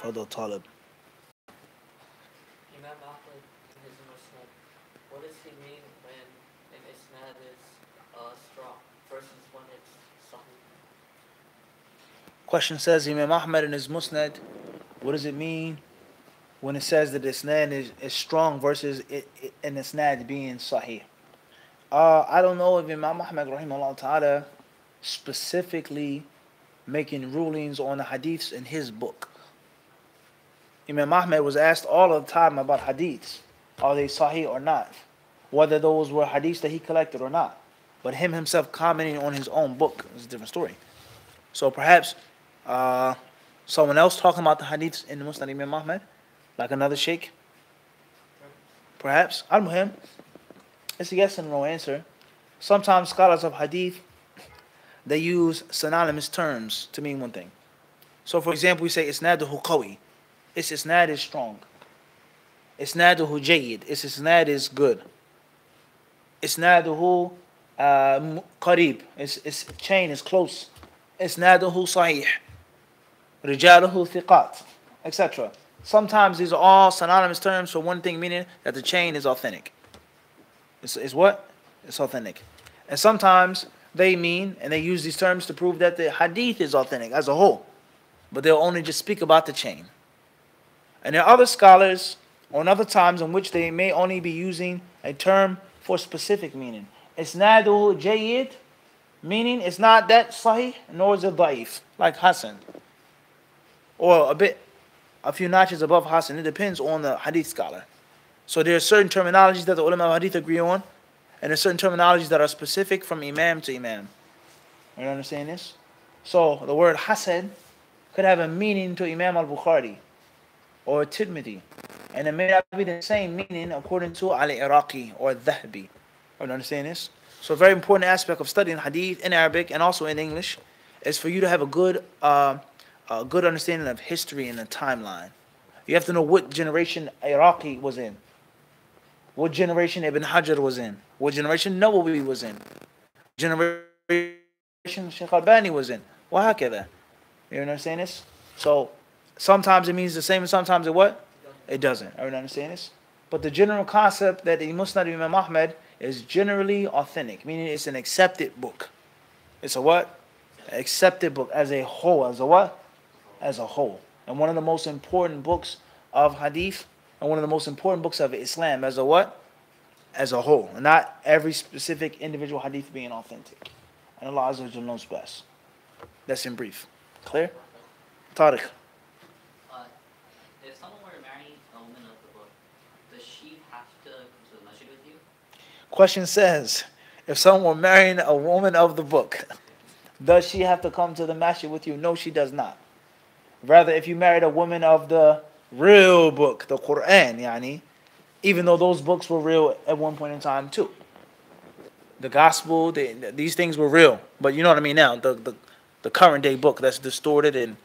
Fadl Talib. Imam Ahmad in his Musnad, what does he mean when an isnad is strong versus when it's sahih? Question says Imam Ahmad in his Musnad, what does it mean when it says that isnad is strong versus an isnad being sahih? I don't know if Imam Ahmad rahimahullah ta'ala specifically making rulings on the hadiths in his book. Imam Ahmad was asked all of the time about hadiths. Are they sahih or not? Whether those were hadiths that he collected or not. But him himself commenting on his own book is a different story. So perhaps someone else talking about the hadiths in the Musnad Imam Ahmad, like another sheikh, perhaps. Al-Muhim, it's a yes and no answer. Sometimes scholars of hadith, they use synonymous terms to mean one thing. So for example, we say isnaduhu qawi. Its isnad is strong. Isnaduhu jayyid. Its isnad is good. Isnaduhu qarib. Its chain is close. Isnaduhu sahih. Rijaluhu thiqat, etc. Sometimes these are all synonymous terms for one thing, meaning that the chain is authentic. It's what? It's authentic. And sometimes they mean, and they use these terms to prove that the hadith is authentic as a whole. But they'll only just speak about the chain. And there are other scholars on other times in which they may only be using a term for specific meaning. Isnaduhu jayyid, meaning it's not that sahih, nor is it da'if, like Hasan. Or a few notches above Hasan. It depends on the hadith scholar. So there are certain terminologies that the ulama of hadith agree on, and there are certain terminologies that are specific from imam to imam. You understand this? So the word Hasan could have a meaning to Imam al-Bukhari or Tirmidhi, and it may not be the same meaning according to al-Iraqi or Dhahbi. You understand this? So a very important aspect of studying hadith in Arabic and also in English is for you to have a good understanding of history and the timeline. You have to know what generation Iraqi was in, what generation Ibn Hajar was in, what generation Nawawi was in, generation Shaykh Albani was in. وهكذا. You understand this? So sometimes it means the same and sometimes it what? It doesn't. You understand this? But the general concept that the Musnad Imam Ahmad is generally authentic, meaning it's an accepted book. It's a what? Accepted book as a whole. As a what? As a whole. And one of the most important books of hadith and one of the most important books of Islam as a what? As a whole. And not every specific individual hadith being authentic. And Allah Azza wa Jalla knows best. That's in brief. Clear? Tariq. If someone were to marry a woman of the book, does she have to come to the masjid with you? Question says, if someone were marrying a woman of the book, does she have to come to the masjid with you? No, she does not. Rather, if you married a woman of the real book, the Quran, yani, even though those books were real at one point in time too. The gospel, these things were real. But you know what I mean now, the current day book that's distorted and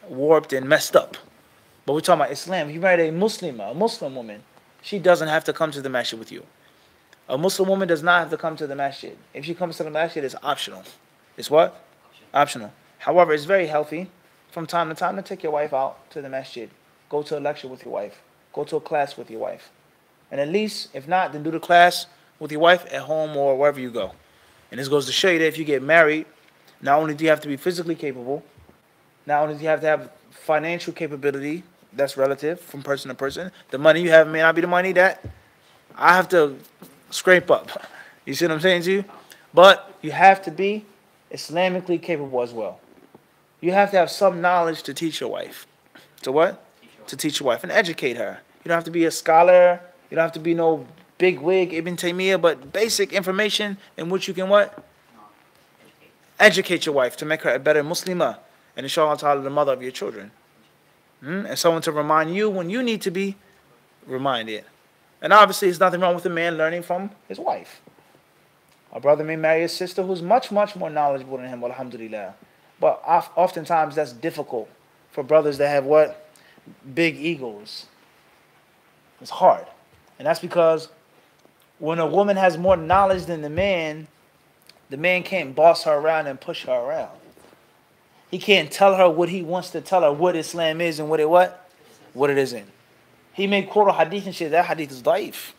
warped and messed up. But we're talking about Islam. If you married a Muslim woman, she doesn't have to come to the masjid with you. A Muslim woman does not have to come to the masjid. If she comes to the masjid, it's optional. It's what? Optional. However, it's very healthy from time to time to take your wife out to the masjid. Go to a lecture with your wife. Go to a class with your wife. And at least, if not, then do the class with your wife at home or wherever you go. And this goes to show you that if you get married, not only do you have to be physically capable, not only do you have to have financial capability, that's relative from person to person. The money you have may not be the money that I have to scrape up. You see what I'm saying to you? But you have to be Islamically capable as well. You have to have some knowledge to teach your wife. To what? To teach your wife and educate her. You don't have to be a scholar. You don't have to be no big wig, Ibn Taymiyyah, but basic information in which you can what? Educate your wife to make her a better Muslimah. And inshallah ta'ala, the mother of your children. And someone to remind you when you need to be reminded. And obviously, there's nothing wrong with a man learning from his wife. A brother may marry a sister who's much, much more knowledgeable than him, alhamdulillah. But oftentimes, that's difficult for brothers that have what? Big egos. It's hard. And that's because when a woman has more knowledge than the man can't boss her around and push her around. He can't tell her what he wants to tell her, what Islam is and what it isn't. He may quote a hadith and say that hadith is da'if.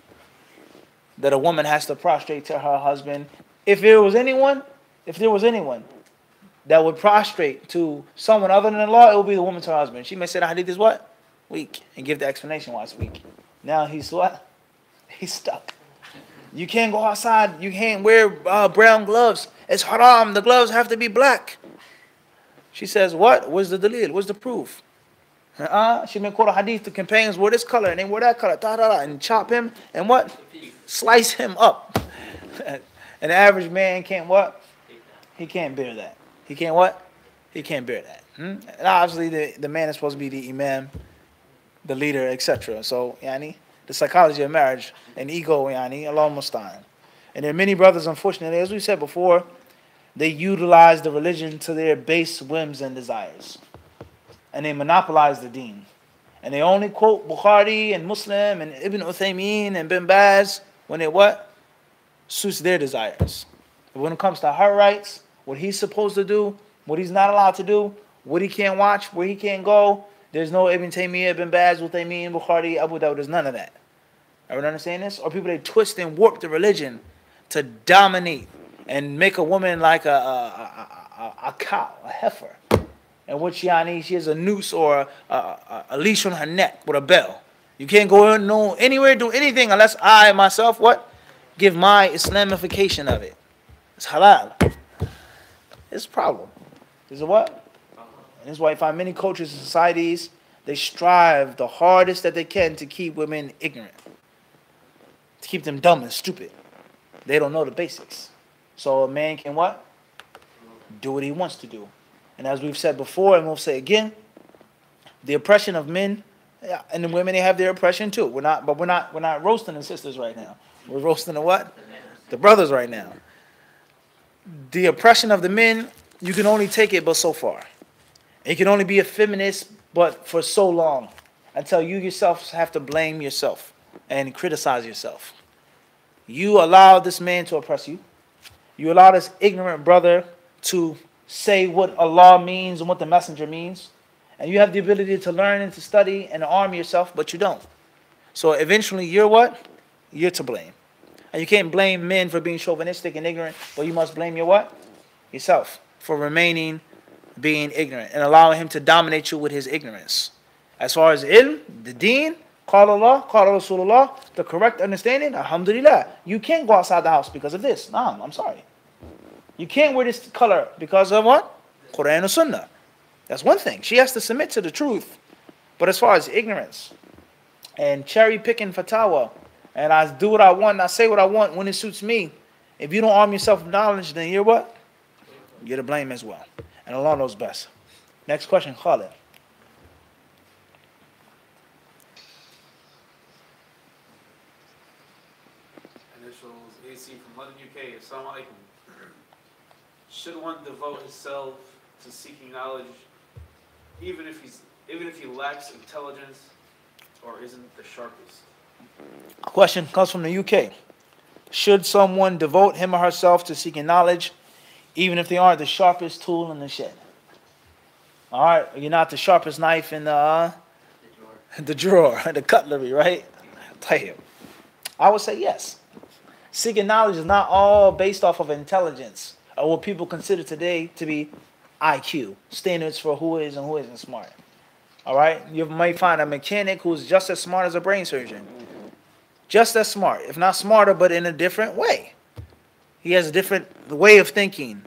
That a woman has to prostrate to her husband. If there was anyone that would prostrate to someone other than Allah, it would be the woman to her husband. She may say the hadith is what? Weak. And give the explanation why it's weak. Now he's what? He's stuck. You can't go outside. You can't wear brown gloves. It's haram. The gloves have to be black. She says, what? Where's the dalil? Where's the proof? She may quote a hadith. The companions wear this color and they wear that color. And chop him and what? Slice him up. An average man can't what? He can't bear that. He can't what? He can't bear that. And obviously the man is supposed to be the imam, the leader, etc. So, yani, the psychology of marriage and ego, yani, Allah musta'an. And there are many brothers, unfortunately, as we said before, they utilize the religion to their base whims and desires. And they monopolize the deen. And they only quote Bukhari and Muslim and Ibn Uthaymeen and Bin Baz when it what? Suits their desires. But when it comes to her rights, what he's supposed to do, what he's not allowed to do, what he can't watch, where he can't go, there's no Ibn Taymiyyah, Ibn Baz, Uthaymeen, Bukhari, Abu Dawud. There's none of that. Everyone understand this? Or people, they twist and warp the religion to dominate and make a woman like a cow, a heifer. And what she has a noose or a leash on her neck with a bell. You can't go anywhere, do anything unless I myself what? Give my Islamification of it. It's halal. It's a problem. Is it what? And this is why you find many cultures and societies, they strive the hardest that they can to keep women ignorant. To keep them dumb and stupid. They don't know the basics. So a man can what? Do what he wants to do. And as we've said before, and we'll say again, the oppression of men and the women, they have their oppression too. We're not roasting the sisters right now. We're roasting the what? The brothers right now. The oppression of the men, you can only take it but so far. You can only be a feminist but for so long until you yourself have to blame yourself and criticize yourself. You allow this man to oppress you. You allow this ignorant brother to say what Allah means and what the messenger means. And you have the ability to learn and to study and to arm yourself, but you don't. So eventually you're what? You're to blame. And you can't blame men for being chauvinistic and ignorant, but you must blame your what? Yourself for remaining being ignorant and allowing him to dominate you with his ignorance. As far as ilm, the deen, qala Allah, qala Rasulullah, the correct understanding, alhamdulillah. You can't go outside the house because of this. No, I'm sorry. You can't wear this color because of what? Quran and Sunnah. That's one thing. She has to submit to the truth. But as far as ignorance and cherry picking fatwa, and I do what I want, and I say what I want when it suits me, if you don't arm yourself with knowledge, then you're what? You're to blame as well. And Allah knows best. Next question, Khalid. Initials AC from London, UK. Assalamu alaikum. Should one devote himself to seeking knowledge, even if he lacks intelligence or isn't the sharpest? Question comes from the UK. Should someone devote him or herself to seeking knowledge, even if they aren't the sharpest tool in the shed? All right, you're not the sharpest knife in the drawer, the cutlery, right? I would say yes. Seeking knowledge is not all based off of intelligence or what people consider today to be IQ, standards for who is and who isn't smart. All right, you might find a mechanic who's just as smart as a brain surgeon. Just as smart, if not smarter, but in a different way. He has a different way of thinking.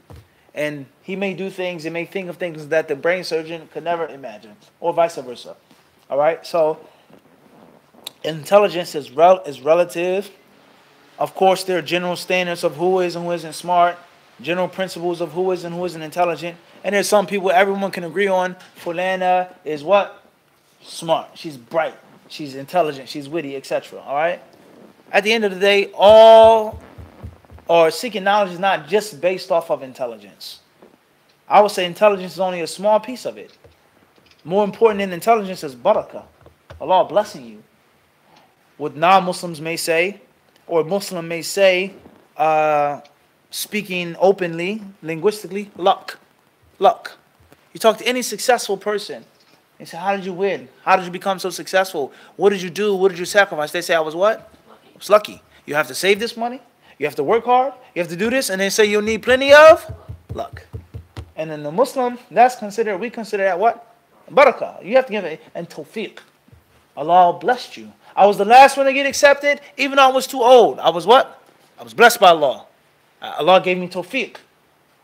And he may do things and may think of things that the brain surgeon could never imagine. Or vice versa. All right? So, intelligence is relative. Of course, there are general standards of who is and who isn't smart. General principles of who is and who isn't intelligent. And there's some people everyone can agree on. Fulana is what? Smart. She's bright. She's intelligent. She's witty, etc. All right? At the end of the day, seeking knowledge is not just based off of intelligence. I would say intelligence is only a small piece of it. More important than intelligence is barakah. Allah blessing you. What non-Muslims may say, or Muslim may say, speaking openly, linguistically, luck. Luck. You talk to any successful person. They say, how did you win? How did you become so successful? What did you do? What did you sacrifice? They say, I was what? Lucky. I was lucky. You have to save this money. You have to work hard. You have to do this. And they say you'll need plenty of luck. And in the Muslim, we consider that what? Barakah. You have to give it, and tawfiq. Allah blessed you. I was the last one to get accepted, even though I was too old. I was what? I was blessed by Allah. Allah gave me tawfiq.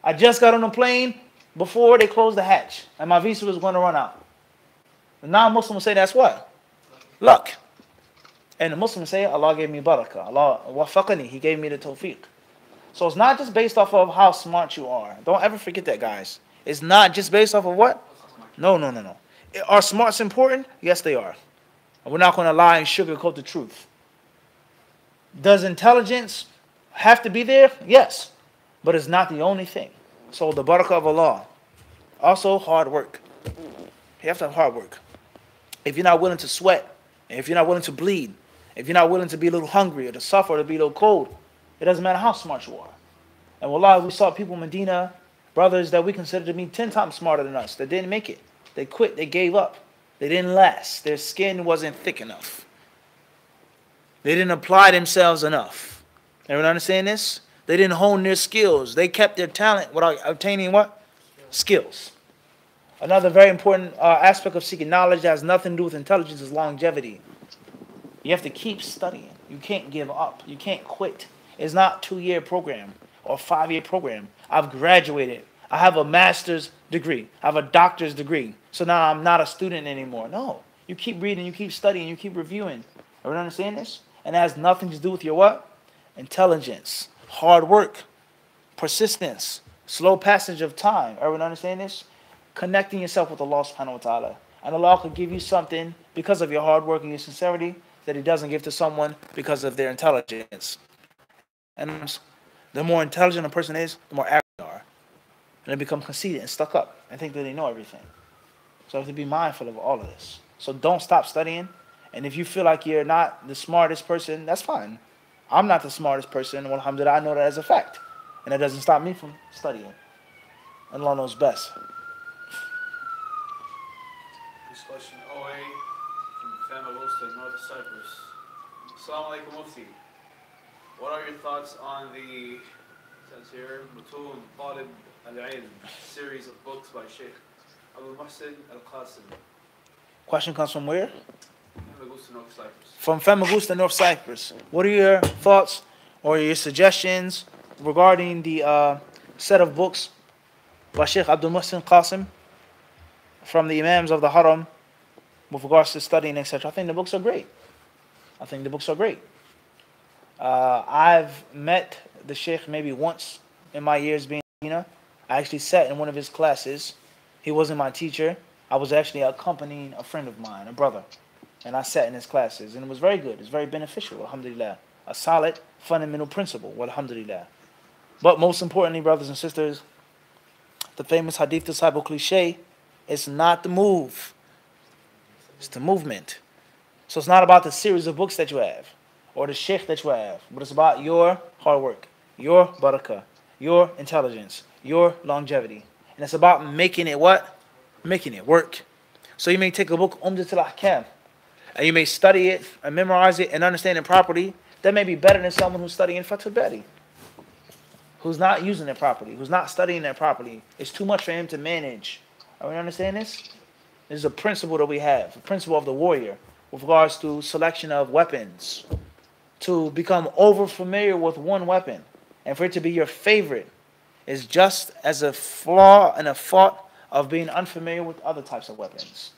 I just got on a plane before they closed the hatch, and my visa was going to run out. The non-Muslim will say that's what? Luck. And the Muslims say, Allah gave me barakah. Allah wafaqani. He gave me the tawfiq. So it's not just based off of how smart you are. Don't ever forget that, guys. It's not just based off of what? No. Are smarts important? Yes, they are. We're not going to lie and sugarcoat the truth. Does intelligence have to be there? Yes. But it's not the only thing. So the barakah of Allah. Also hard work. You have to have hard work. If you're not willing to sweat, if you're not willing to bleed, if you're not willing to be a little hungry or to suffer or to be a little cold, it doesn't matter how smart you are. And wallahi, we saw people in Medina, brothers that we consider to be 10 times smarter than us, that didn't make it. They quit, they gave up. They didn't last. Their skin wasn't thick enough. They didn't apply themselves enough. Everyone understand this? They didn't hone their skills. They kept their talent without obtaining what? Skills. Another very important aspect of seeking knowledge that has nothing to do with intelligence is longevity. You have to keep studying. You can't give up. You can't quit. It's not a 2-year program or a 5-year program. I've graduated. I have a master's degree. I have a doctor's degree. So now I'm not a student anymore. No. You keep reading. You keep studying. You keep reviewing. Everyone understand this? And it has nothing to do with your what? Intelligence. Hard work. Persistence. Slow passage of time. Everyone understand this? Connecting yourself with Allah subhanahu wa ta'ala. And Allah could give you something because of your hard work and your sincerity that He doesn't give to someone because of their intelligence. And the more intelligent a person is, the more arrogant they are. And they become conceited and stuck up and think that they know everything. So you have to be mindful of all of this. So don't stop studying. And if you feel like you're not the smartest person, that's fine. I'm not the smartest person. Well, alhamdulillah, I know that as a fact. And it doesn't stop me from studying. And Allah knows best. This question, OA from Famagusta, North Cyprus. Assalamu alaikum Mufti. What are your thoughts on the, it says here, Mutun Talib al-Ilm series of books by Sheikh Abu Muhsin al-Qasim? Question comes from where? Famagusta, North Cyprus. From Famagusta, North Cyprus. What are your thoughts or your suggestions regarding the set of books by Sheikh Abdul Muhsin Qasim from the Imams of the Haram with regards to studying, etc.? I think the books are great. I've met the Sheikh maybe once in my years being in Medina. I actually sat in one of his classes. He wasn't my teacher. I was actually accompanying a friend of mine, a brother. And I sat in his classes. And it was very good. It was very beneficial, alhamdulillah. A solid, fundamental principle, alhamdulillah. But most importantly, brothers and sisters, the famous Hadithdisciple cliche, it's not the move. It's the movement. So it's not about the series of books that you have or the sheikh that you have, but it's about your hard work, your barakah, your intelligence, your longevity. And it's about making it what? Making it work. So you may take a book, Umdat al-Ahkam, and you may study it and memorize it and understand it properly. That may be better than someone who's studying Fath al-Bari, who's not using it properly, who's not studying it properly. It's too much for him to manage. Are we understand this? This is a principle that we have, a principle of the warrior with regards to selection of weapons. To become over familiar with one weapon and for it to be your favorite is just as a flaw and a fault of being unfamiliar with other types of weapons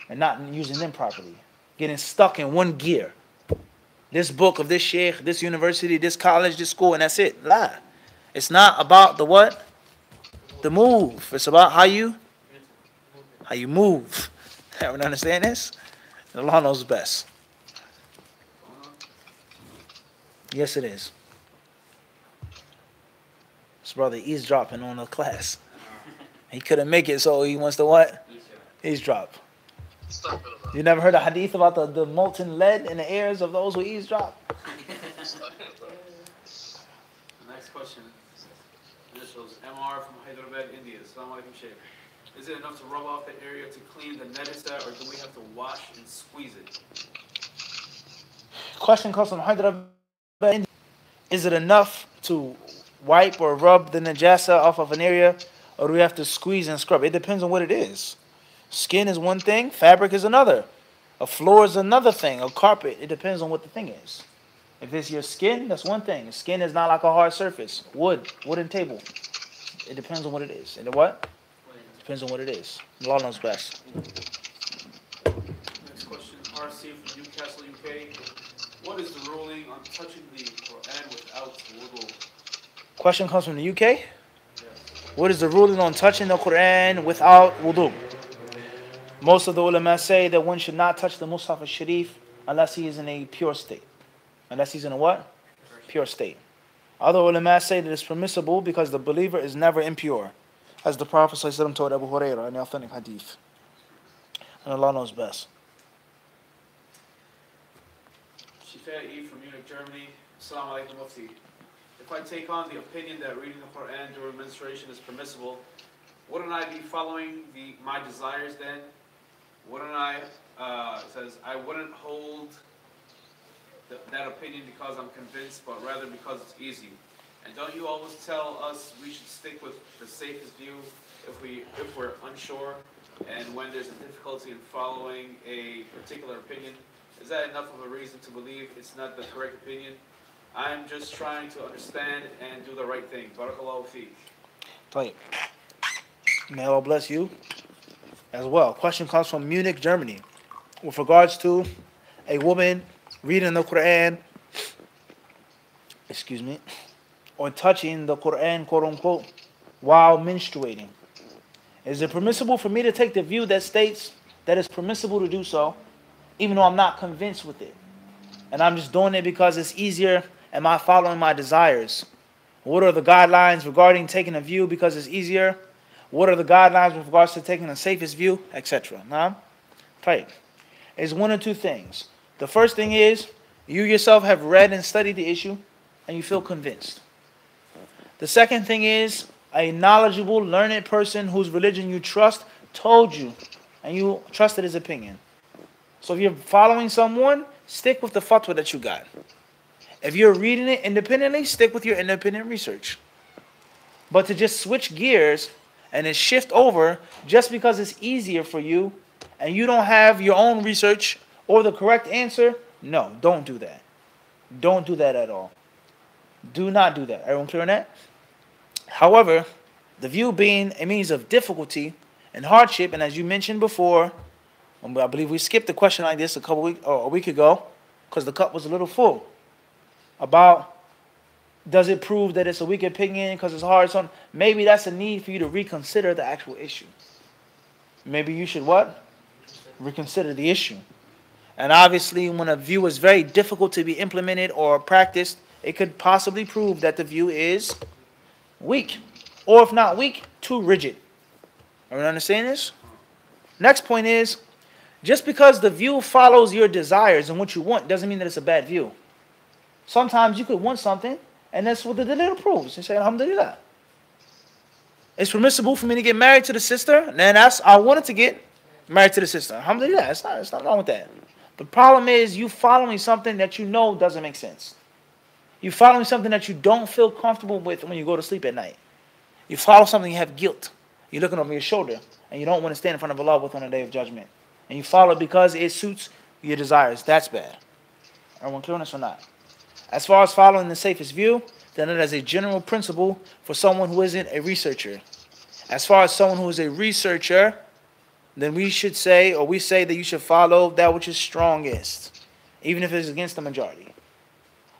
and not using them properly. Getting stuck in one gear. This book of this sheikh, this university, this college, this school, and that's it. La. It's not about the what? The move. It's about how you move. Everyone understand this? Allah knows best. Yes, it is. This brother eavesdropping on the class. He couldn't make it, so he wants to what? Eavesdrop. You never heard a hadith about the molten lead in the ears of those who eavesdrop? The next question. Initials MR from Hyderabad, India. Assalamu alaikum, Sheikh. Is it enough to rub off the area to clean the najasa, or do we have to wash and squeeze it? Question comes from Hyderabad. Is it enough to wipe or rub the najasa off of an area, or do we have to squeeze and scrub? It depends on what it is. Skin is one thing, fabric is another. A floor is another thing, a carpet. It depends on what the thing is. If it's your skin, that's one thing. Skin is not like a hard surface. Wooden table. It depends on what it is. And what? Depends on what it is. Allah knows best. Next question, RC from Newcastle, UK. What is the ruling on touching the Quran without wudu? Question comes from the UK. Yes. What is the ruling on touching the Quran without wudu? Most of the ulama say that one should not touch the Mus'haf al-Sharif unless he is in a pure state. Unless he's in a what? Pure state. Other ulama say that it's permissible because the believer is never impure, as the Prophet ﷺ told Abu Hurairah in the authentic hadith. And Allah knows best. Shifai from Munich, Germany. Assalamu alaikum Mufti. If I take on the opinion that reading the Quran during menstruation is permissible, wouldn't I be following my desires then? Wouldn't I, it says, I wouldn't hold that opinion because I'm convinced, but rather because it's easy. And don't you always tell us we should stick with the safest view if we're unsure, and when there's a difficulty in following a particular opinion? Is that enough of a reason to believe it's not the correct opinion? I'm just trying to understand and do the right thing. Barakallahu feek. Right. May Allah bless you as well. Question comes from Munich, Germany. With regards to a woman reading the Quran, or touching the Quran, quote unquote, while menstruating. Is it permissible for me to take the view that states that it's permissible to do so, even though I'm not convinced with it? And I'm just doing it because it's easier. Am I following my desires? What are the guidelines regarding taking a view because it's easier? What are the guidelines with regards to taking the safest view, etc.? Now, right. It's one of two things. The first thing is, you yourself have read and studied the issue, and you feel convinced. The second thing is, a knowledgeable, learned person whose religion you trust told you, and you trusted his opinion. So if you're following someone, stick with the fatwa that you got. If you're reading it independently, stick with your independent research. But to just switch gears and then shift over just because it's easier for you and you don't have your own research or the correct answer, no, don't do that. Don't do that at all. Do not do that. Everyone clear on that? However, the view being a means of difficulty and hardship, and as you mentioned before, I believe we skipped a question like this a week ago because the cup was a little full. About, does it prove that it's a weak opinion because it's hard? So maybe that's a need for you to reconsider the actual issue. Maybe you should what? Reconsider the issue. And obviously, when a view is very difficult to be implemented or practiced, it could possibly prove that the view is weak. Or if not weak, too rigid. Everyone understand this? Next point is, just because the view follows your desires and what you want doesn't mean that it's a bad view. Sometimes you could want something, and that's what the dalil proves. You say, alhamdulillah. It's permissible for me to get married to the sister, and then I wanted to get married to the sister. Alhamdulillah, it's not wrong with that. The problem is you following something that you know doesn't make sense. You following something that you don't feel comfortable with when you go to sleep at night. You follow something you have guilt. You're looking over your shoulder, and you don't want to stand in front of Allah with on the day of judgment. And you follow it because it suits your desires. That's bad. Everyone clear on this or not? As far as following the safest view, then it is a general principle for someone who isn't a researcher. As far as someone who is a researcher, then we say that you should follow that which is strongest, even if it is against the majority.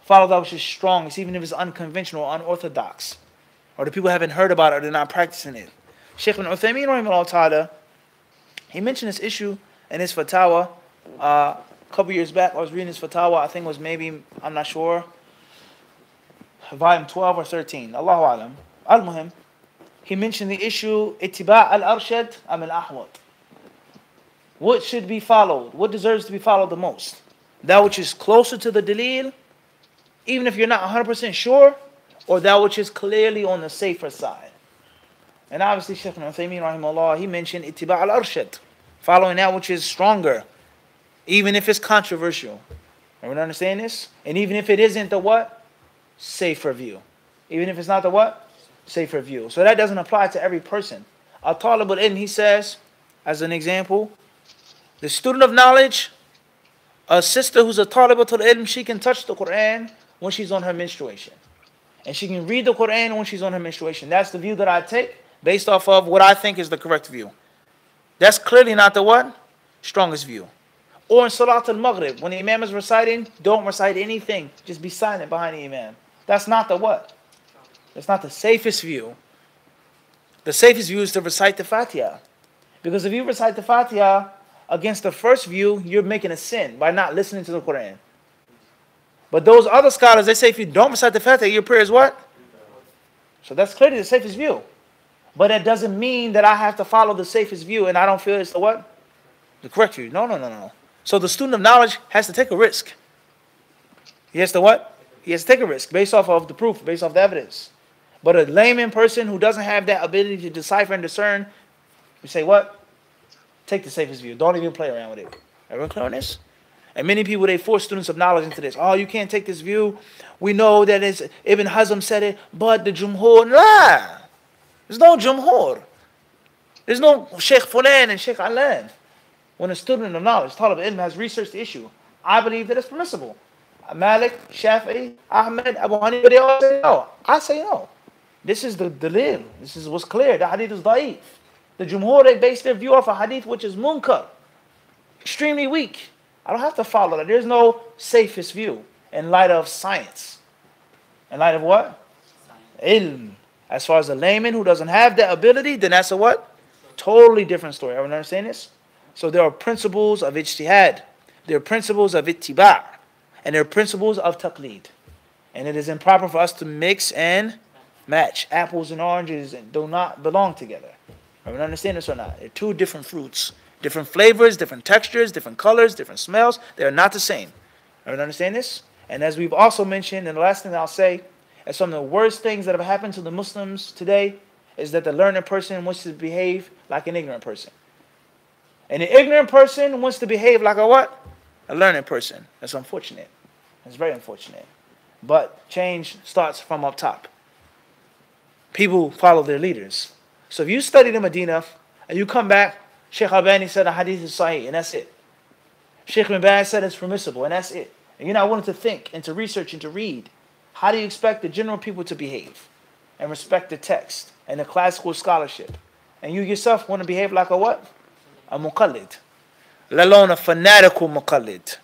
Follow that which is strongest, even if it's unconventional or unorthodox, or the people haven't heard about it or they're not practicing it. Shaykh ibn Uthaymeen, rahimahullah ta'ala, he mentioned this issue in his fatwa a couple years back. I was reading his fatwa, I think it was maybe, I'm not sure, volume 12 or 13. Allahu alam. Al-Muhim, he mentioned the issue, ittiba' al-arshad am al-ahwat. What should be followed? What deserves to be followed the most? That which is closer to the dalil, even if you're not 100% sure, or that which is clearly on the safer side. And obviously, Shaykh Ibn Uthaymeen, rahimahullah, he mentioned ittiba' al-arshad, following that which is stronger, even if it's controversial. Everyone understand this? And even if it isn't the what? Safer view. Even if it's not the what? Safer view. So that doesn't apply to every person. Al-Talib al-Ilm, he says, as an example, the student of knowledge, a sister who's a Talibatul Ilm, she can touch the Quran when she's on her menstruation. And she can read the Quran when she's on her menstruation. That's the view that I take based off of what I think is the correct view. That's clearly not the what? Strongest view. Or in Salat al-Maghrib, when the Imam is reciting, don't recite anything. Just be silent behind the Imam. That's not the what? That's not the safest view. The safest view is to recite the Fatiha. Because if you recite the Fatiha against the first view, you're making a sin by not listening to the Quran. But those other scholars, they say if you don't recite the Fatiha, your prayer is what? So that's clearly the safest view. But that doesn't mean that I have to follow the safest view and I don't feel it's the what? The correct view. No. So the student of knowledge has to take a risk. He has to what? He has to take a risk based off of the proof, based off the evidence. But a layman person who doesn't have that ability to decipher and discern, we say what? Take the safest view. Don't even play around with it. Everyone clear on this? And many people, they force students of knowledge into this. Oh, you can't take this view. We know that it's Ibn Hazm said it, but the Jumhur, nah. There's no Jumhur. There's no Sheikh Fulan and Sheikh Alan. When a student of knowledge, Talib Ilm, has researched the issue, I believe that it's permissible. Malik, Shafi'i, Ahmed, Abu Hanifa, they all say no. I say no. This is the dalil. This is what's clear. The hadith is da'if. The Jumhur, they base their view off a hadith which is munkar. Extremely weak. I don't have to follow that. There's no safest view in light of science. In light of what? Ilm. As far as a layman who doesn't have that ability, then that's a what? Totally different story. Everyone understand this? So there are principles of ijtihad. There are principles of ittiba'. And there are principles of taqleed. And it is improper for us to mix and match. Apples and oranges do not belong together. Everyone understand this or not? They're two different fruits. Different flavors, different textures, different colors, different smells. They are not the same. Everyone understand this? And as we've also mentioned, and the last thing I'll say, is some of the worst things that have happened to the Muslims today is that the learned person wants to behave like an ignorant person. And the ignorant person wants to behave like a what? A learned person. That's unfortunate. It's very unfortunate. But change starts from up top. People follow their leaders. So if you study the Medina and you come back, Sheikh Albani said a hadith is sahih, and that's it. Sheikh Ibn Baz said it's permissible, and that's it. And you're not willing to think and to research and to read. How do you expect the general people to behave and respect the text and the classical scholarship? And you yourself want to behave like a what? A muqallid. Let alone a fanatical muqallid.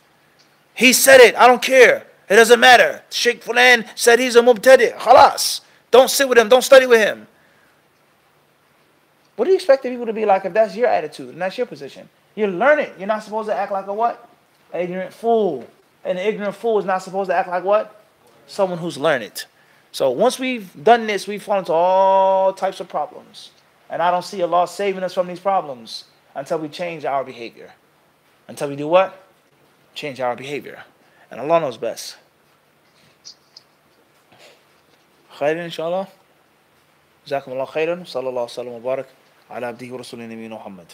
He said it, I don't care. It doesn't matter. Sheikh Fulan said he's a mubtadi'. Khalas. Don't sit with him, don't study with him. What do you expect the people to be like if that's your attitude and that's your position? You're learning. You're not supposed to act like a what? An ignorant fool. And an ignorant fool is not supposed to act like what? Someone who's learned. So once we've done this, we fall into all types of problems. And I don't see Allah saving us from these problems until we change our behavior. Until we do what? Change our behavior. And Allah knows best. Khairan, inshallah. جزاكم الله خيرا صلى الله وسلم وبارك على عبده ورسوله نبينا محمد